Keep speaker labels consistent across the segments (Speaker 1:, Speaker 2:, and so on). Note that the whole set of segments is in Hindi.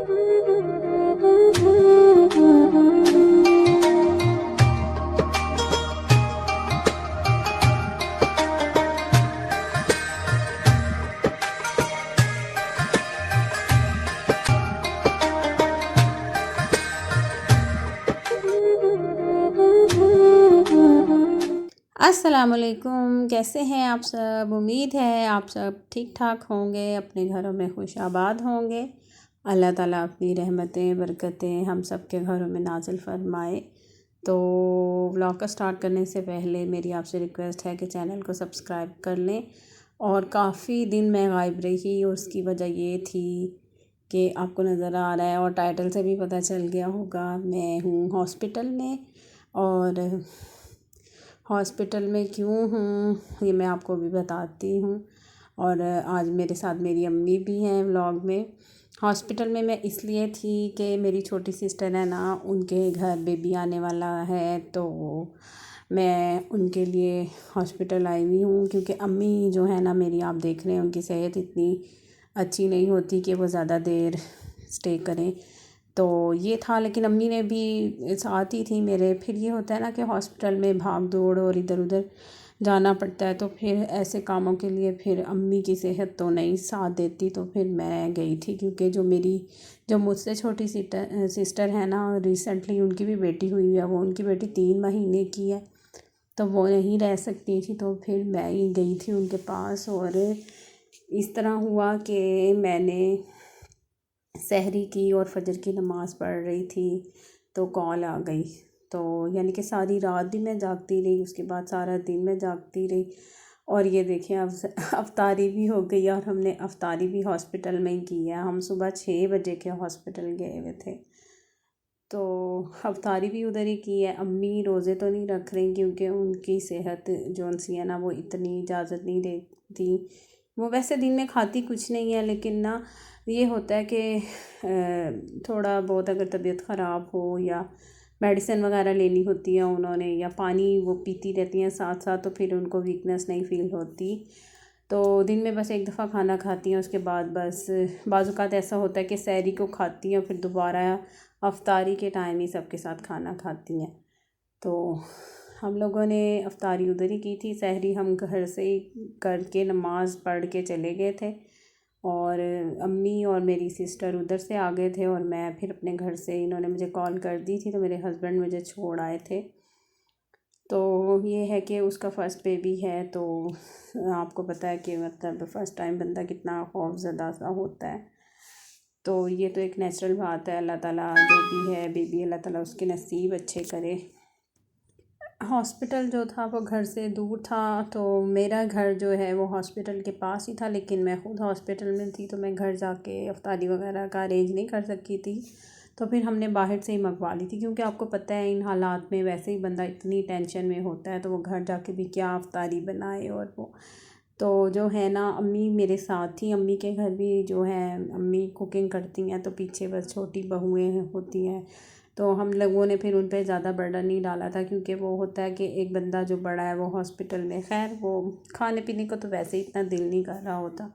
Speaker 1: अस्सलामुअलैकुम, कैसे हैं आप सब। उम्मीद है आप सब ठीक ठाक होंगे, अपने घरों में खुश आबाद होंगे। अल्लाह ताला अपनी रहमतें बरकतें हम सब के घरों में नाजिल फरमाए। तो व्लॉग का स्टार्ट करने से पहले मेरी आपसे रिक्वेस्ट है कि चैनल को सब्सक्राइब कर लें। और काफ़ी दिन मैं गायब रही, उसकी वजह ये थी कि आपको नज़र आ रहा है और टाइटल से भी पता चल गया होगा, मैं हूँ हॉस्पिटल में। और हॉस्पिटल में क्यों हूँ ये मैं आपको भी बताती हूँ। और आज मेरे साथ मेरी अम्मी भी हैं व्लॉग में। हॉस्पिटल में मैं इसलिए थी कि मेरी छोटी सिस्टर है ना, उनके घर बेबी आने वाला है, तो मैं उनके लिए हॉस्पिटल आई हुई हूँ। क्योंकि अम्मी जो है ना मेरी, आप देख रहे हैं उनकी सेहत इतनी अच्छी नहीं होती कि वो ज़्यादा देर स्टे करें। तो ये था, लेकिन अम्मी ने भी साथ ही थी मेरे। फिर ये होता है ना कि हॉस्पिटल में भाग दौड़ और इधर उधर जाना पड़ता है, तो फिर ऐसे कामों के लिए फिर अम्मी की सेहत तो नहीं साथ देती, तो फिर मैं गई थी। क्योंकि जो मुझसे छोटी सिस्टर है ना, रिसेंटली उनकी भी बेटी हुई है। वो उनकी बेटी 3 महीने की है, तो वो नहीं रह सकती थी, तो फिर मैं ही गई थी उनके पास। और इस तरह हुआ कि मैंने सहरी की और फजर की नमाज़ पढ़ रही थी, तो कॉल आ गई। तो यानी कि सारी रात भी मैं जागती रही, उसके बाद सारा दिन मैं जागती रही। और ये देखिए अब अफ्तारी भी हो गई, और हमने अफ्तारी भी हॉस्पिटल में ही की है। हम सुबह 6 बजे के हॉस्पिटल गए हुए थे, तो अफ्तारी भी उधर ही की है। अम्मी रोज़े तो नहीं रख रही, क्योंकि उनकी सेहत जो सी है ना, वो इतनी इजाज़त नहीं देती। वो वैसे दिन में खाती कुछ नहीं है, लेकिन ना ये होता है कि थोड़ा बहुत अगर तबीयत ख़राब हो या मेडिसिन वगैरह लेनी होती है उन्होंने, या पानी वो पीती रहती हैं साथ साथ, तो फिर उनको वीकनेस नहीं फ़ील होती। तो दिन में बस एक दफ़ा खाना खाती हैं, उसके बाद बस बाज़ औक़ात ऐसा होता है कि सहरी को खाती हैं, फिर दोबारा अफ्तारी के टाइम ही सबके साथ खाना खाती हैं। तो हम लोगों ने अफ्तारी उधर ही की थी। सहरी हम घर से ही करके नमाज़ पढ़ के चले गए थे, और अम्मी और मेरी सिस्टर उधर से आ गए थे, और मैं फिर अपने घर से, इन्होंने मुझे कॉल कर दी थी, तो मेरे हस्बैंड मुझे छोड़ आए थे। तो ये है कि उसका फ़र्स्ट बेबी है, तो आपको पता है कि मतलब फ़र्स्ट टाइम बंदा कितना खौफज़दा सा होता है। तो ये तो एक नेचुरल बात है। अल्लाह ताला जो भी है बेबी, अल्लाह ताला उसके नसीब अच्छे करे। हॉस्पिटल जो था वो घर से दूर था, तो मेरा घर जो है वो हॉस्पिटल के पास ही था, लेकिन मैं ख़ुद हॉस्पिटल में थी, तो मैं घर जाके अफ्तारी वगैरह का अरेंज नहीं कर सकी थी। तो फिर हमने बाहर से ही मंगवा ली थी, क्योंकि आपको पता है इन हालात में वैसे ही बंदा इतनी टेंशन में होता है, तो वो घर जाके भी क्या अफ्तारी बनाए। और वो तो जो है ना, अम्मी मेरे साथ थी। अम्मी के घर भी जो है, अम्मी कुकिंग करती हैं, तो पीछे बस छोटी बहुएँ होती हैं। तो हम लोगों ने फिर उन पे ज़्यादा बर्डन नहीं डाला था, क्योंकि वो होता है कि एक बंदा जो बड़ा है वो हॉस्पिटल में, खैर वो खाने पीने को तो वैसे ही इतना दिल नहीं कर रहा होता।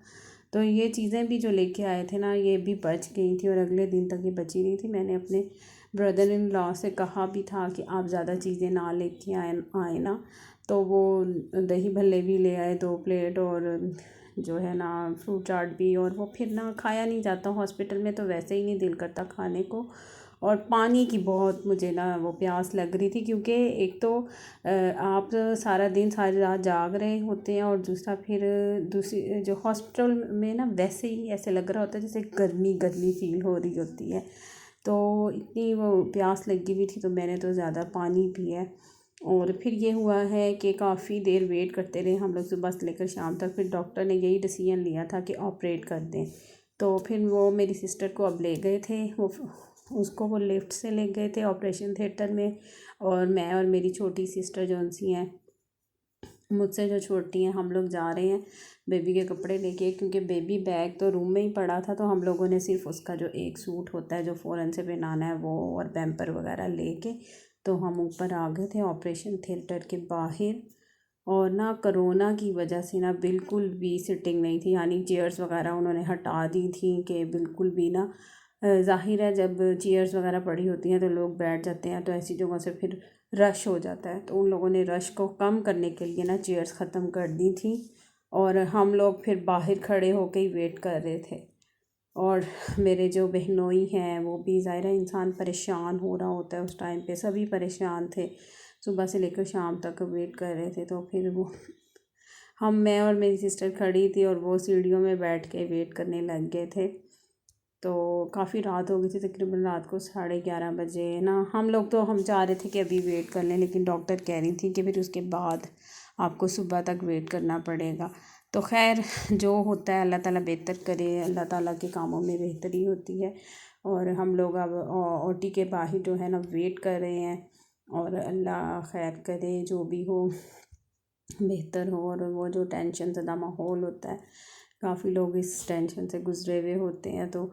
Speaker 1: तो ये चीज़ें भी जो लेके आए थे ना, ये भी बच गई थी, और अगले दिन तक ये बची नहीं थी। मैंने अपने ब्रदर इन लॉ से कहा भी था कि आप ज़्यादा चीज़ें ना लेके आए ना, तो वो दही भल्ले भी ले आए 2 प्लेट, और जो है ना फ्रूट चाट भी। और वो फिर ना खाया नहीं जाता हॉस्पिटल में, तो वैसे ही नहीं दिल करता खाने को। और पानी की बहुत मुझे ना वो प्यास लग रही थी, क्योंकि एक तो आप सारा दिन सारी रात जाग रहे होते हैं, और दूसरा फिर दूसरी जो हॉस्पिटल में ना वैसे ही ऐसे लग रहा होता है जैसे गर्मी गर्मी फील हो रही होती है। तो इतनी वो प्यास लगी हुई थी, तो मैंने तो ज़्यादा पानी पिया। और फिर ये हुआ है कि काफ़ी देर वेट करते रहे हम लोग, सुबह से लेकर शाम तक। फिर डॉक्टर ने यही डिसीजन लिया था कि ऑपरेट कर दें। तो फिर वो मेरी सिस्टर को अब ले गए थे, वो लिफ्ट से ले गए थे ऑपरेशन थिएटर में। और मैं और मेरी छोटी सिस्टर जो सी हैं, मुझसे जो छोटी हैं, हम लोग जा रहे हैं बेबी के कपड़े लेके, क्योंकि बेबी बैग तो रूम में ही पड़ा था। तो हम लोगों ने सिर्फ उसका जो एक सूट होता है जो फ़ौरन से पहनाना है वो, और पैम्पर वगैरह लेके, तो हम ऊपर आ गए थे ऑपरेशन थिएटर के बाहर। और ना कोरोना की वजह से ना बिल्कुल भी सिटिंग नहीं थी, यानी चेयर्स वगैरह उन्होंने हटा दी थी, कि बिल्कुल भी ना ज़ाहिर है जब चेयर्स वगैरह पड़ी होती हैं तो लोग बैठ जाते हैं, तो ऐसी जगहों से फिर रश हो जाता है। तो उन लोगों ने रश को कम करने के लिए ना चेयर्स ख़त्म कर दी थी और हम लोग फिर बाहर खड़े होकर ही वेट कर रहे थे। और मेरे जो बहनोई हैं वो भी, ज़ाहिर है इंसान परेशान हो रहा होता है उस टाइम पे, सभी परेशान थे, सुबह से लेकर शाम तक वेट कर रहे थे। तो फिर वो मैं और मेरी सिस्टर खड़ी थी और वो सीढ़ियों में बैठ के वेट करने लग गए थे। तो काफ़ी रात हो गई थी, तकरीबन रात को 11:30 बजे ना। हम लोग तो हम चाह रहे थे कि अभी वेट कर लें, लेकिन डॉक्टर कह रही थी कि फिर उसके बाद आपको सुबह तक वेट करना पड़ेगा। तो खैर जो होता है अल्लाह ताला बेहतर करे, अल्लाह ताला के कामों में बेहतरी होती है। और हम लोग अब ओटी के बाहर जो है ना वेट कर रहे हैं, और अल्लाह खैर करे, जो भी हो बेहतर हो। और वो जो टेंशन ज़दा माहौल होता है, काफ़ी लोग इस टेंशन से गुजरे हुए होते हैं, तो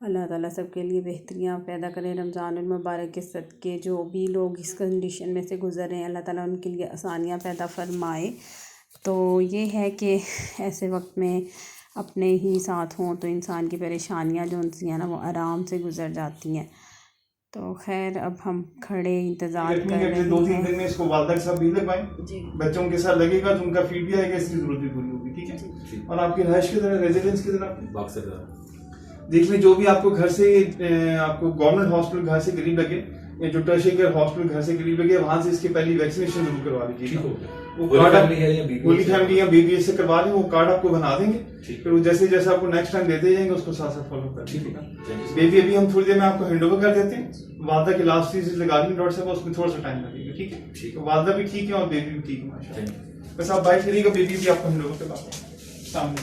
Speaker 1: अल्लाह ताला सबके लिए बेहतरियाँ पैदा करें। रमज़ान मुबारक के सदक़े जो भी लोग इस कंडीशन में से गुज़र रहे हैं, अल्लाह ताला उनके लिए आसानियाँ पैदा फरमाए। तो ये है कि ऐसे वक्त में अपने ही साथ हों तो इंसान की परेशानियाँ जो उनसी हैं ना वो आराम से गुज़र जाती हैं। तो खैर अब हम खड़े इंतज़ार कर रहे हैं।
Speaker 2: 2-3 दिन में इसको वालदा के साथ भी लगवाएं, बच्चों के साथ लगेगा तो उनका फीड भी आएगा, इसकी जरूरत भी पूरी होगी। ठीक है। और आपकी रहायश की तरह, रेजिडेंस की तरह देख लें, जो भी आपको घर से, आपको गवर्नमेंट हॉस्पिटल घर से करीब लगे या जो टर्शियरी केयर हॉस्पिटल घर से करीब लगे, वहां से इसकी पहली वैक्सीनेशन जरूर करवा लीजिएगा। वो कार्ड होली फैमिली या बीबीएस से करवा लें, वो कार्ड आपको बना देंगे, फिर वो जैसे जैसे आपको नेक्स्ट टाइम देते जाएंगे उसको साथ साथ फॉलो कर लीजिएगा। बेबी अभी हम थोड़ी देर में आपको हैंड ओवर कर देते हैं। वालदा की लास्ट चीज लगा दी डॉक्टर साहब, उसमें थोड़ा सा टाइम लगेगा। ठीक है, तो वालदा भी ठीक है और बेबी भी ठीक है माशाल्लाह। बस आप बाइक करिएगा, बेबी भी आपको हैंड ओवर करवा सामने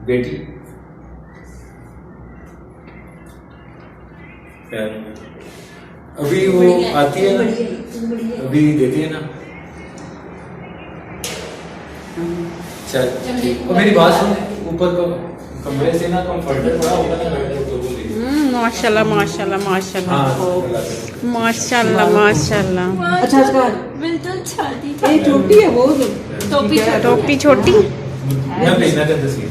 Speaker 3: बेटी अभी वो आती है ना, अभी देती है ना। चल और मेरी बात सुन, ऊपर को कमरे से ना कंफर्टर पड़ा होगा ना बैठने तो वो दे।
Speaker 1: माशाल्लाह माशाल्लाह माशाल्लाह माशाल्लाह माशाल्लाह।
Speaker 4: अच्छा अच्छा
Speaker 5: बिल्कुल शादी
Speaker 4: ये छोटी है वो
Speaker 1: टोपी छोटी
Speaker 3: मैं भेजना था तस्वीर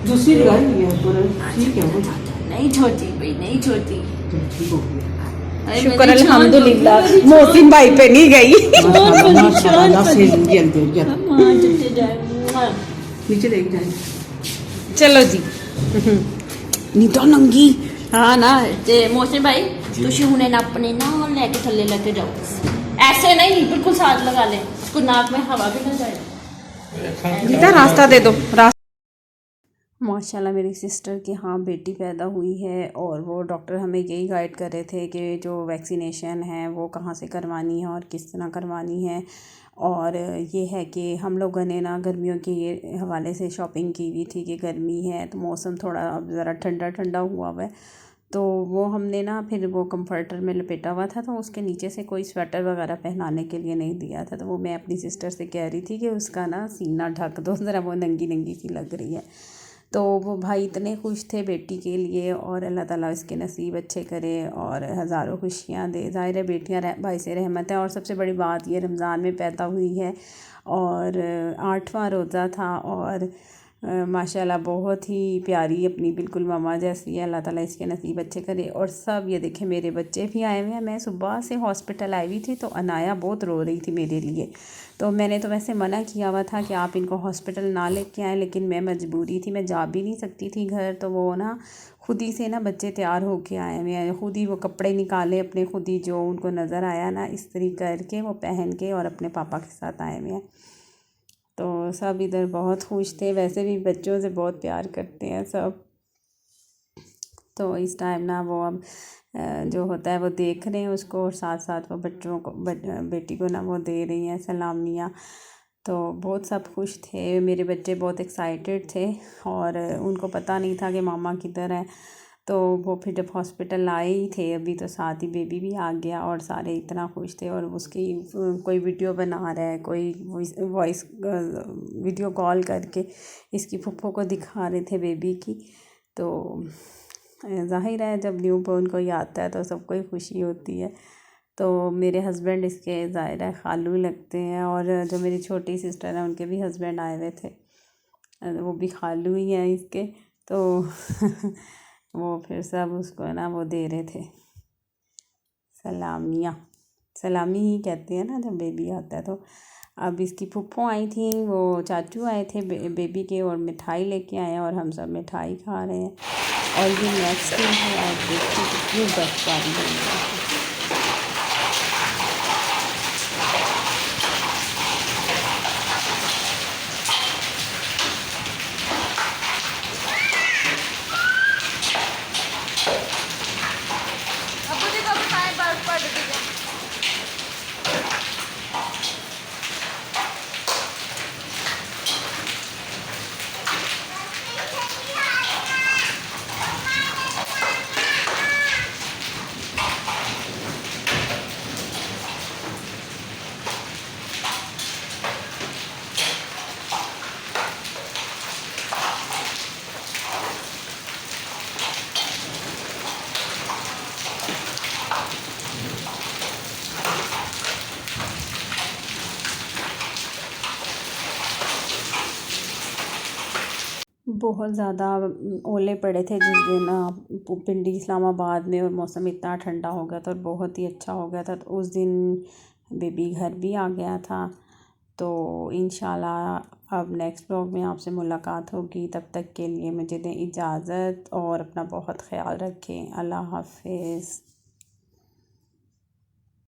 Speaker 4: दूसरी लगाई हुई है पर ठीक है वो
Speaker 5: नहीं छोटी भाई, नहीं छोटी।
Speaker 4: ठीक हो गया।
Speaker 1: शुक्र अल्हम्दुलिल्लाह मोहसिन भाई पे नहीं गई।
Speaker 4: माशाल्लाह से जल्दी
Speaker 5: मां जल्दी जाए।
Speaker 4: नीचे देख जाए।
Speaker 1: चलो जी नीता नंगी
Speaker 5: हाँ ना ते मोहसिन भाई तुझे हुने ना अपने ना लेके थल्ले लेके जाओ, ऐसे नहीं बिल्कुल साथ लगा ले, उसको नाक में हवा भी ना जाए।
Speaker 1: नीता रास्ता दे दो। माशाल्लाह मेरी सिस्टर की हाँ बेटी पैदा हुई है, और वो डॉक्टर हमें यही गाइड कर रहे थे कि जो वैक्सीनेशन है वो कहाँ से करवानी है और किस तरह करवानी है। और ये है कि हम लोगों ने ना गर्मियों के हवाले से शॉपिंग की हुई थी कि गर्मी है तो मौसम थोड़ा अब ज़रा ठंडा ठंडा हुआ है, तो वो हमने ना फिर वो कंफर्टर में लपेटा हुआ था, तो उसके नीचे से कोई स्वेटर वगैरह पहनाने के लिए नहीं दिया था। तो वो मैं अपनी सिस्टर से कह रही थी कि उसका ना सीना ढक दो ज़रा, वो नंगी नंगी सी लग रही है। तो वो भाई इतने खुश थे बेटी के लिए, और अल्लाह ताला इसके नसीब अच्छे करे और हज़ारों खुशियाँ दे। ज़ाहिर है बेटियाँ भाई से रहमत है, और सबसे बड़ी बात ये रमज़ान में पैदा हुई है और 8वां रोज़ा था, और माशाल्लाह बहुत ही प्यारी अपनी बिल्कुल मम्मा जैसी है। अल्लाह ताला इसके नसीब अच्छे करे। और सब ये देखें मेरे बच्चे भी आए हुए हैं। मैं सुबह से हॉस्पिटल आई हुई थी तो अनाया बहुत रो रही थी मेरे लिए, तो मैंने तो वैसे मना किया हुआ था कि आप इनको हॉस्पिटल ना लेके आएँ, लेकिन मैं मजबूरी थी, मैं जा भी नहीं सकती थी घर। तो वो ना खुद ही से ना बच्चे तैयार होके आए हुए हैं, खुद ही वो कपड़े निकाले अपने, खुद ही जो उनको नज़र आया ना इस तरीके करके वो पहन के और अपने पापा के साथ आए हुए हैं। तो सब इधर बहुत खुश थे, वैसे भी बच्चों से बहुत प्यार करते हैं सब। तो इस टाइम ना वो अब जो होता है वो देख रहे हैं उसको, और साथ साथ वो बच्चों को बेटी को ना वो दे रही हैं सलामियाँ। तो बहुत सब खुश थे, मेरे बच्चे बहुत एक्साइटेड थे, और उनको पता नहीं था कि मामा किधर है। तो वो फिर जब हॉस्पिटल आए ही थे अभी, तो साथ ही बेबी भी आ गया और सारे इतना खुश थे। और उसकी कोई वीडियो बना रहा है, कोई वॉइस वीडियो कॉल करके इसकी फुफ्फो को दिखा रहे थे बेबी की। तो ज़ाहिर है जब न्यू बॉर्न कोई आता है तो सबको ही खुशी होती है। तो मेरे हस्बैंड इसके ज़ाहिर है खालू लगते हैं, और जो मेरी छोटी सिस्टर है उनके भी हस्बैंड आए हुए थे, वो भी खालू ही हैं इसके। तो वो फिर सब उसको है ना वो दे रहे थे सलामियाँ, सलामी ही कहते हैं ना जब बेबी आता है। तो अब इसकी फूफो आई थी, वो चाचू आए थे बेबी के, और मिठाई लेके आए हैं और हम सब मिठाई खा रहे हैं। और ये नेक्स्ट डे है, और देखिए कितनी बर्फबारी हो रही है। बहुत ज़्यादा ओले पड़े थे जिस दिन पिंडी इस्लामाबाद में, और मौसम इतना ठंडा हो गया था और बहुत ही अच्छा हो गया था। तो उस दिन बेबी घर भी आ गया था। तो इंशाल्लाह अब नेक्स्ट ब्लॉग में आपसे मुलाकात होगी। तब तक के लिए मुझे दें इजाज़त, और अपना बहुत ख्याल रखें। अल्लाह हाफ़िज़।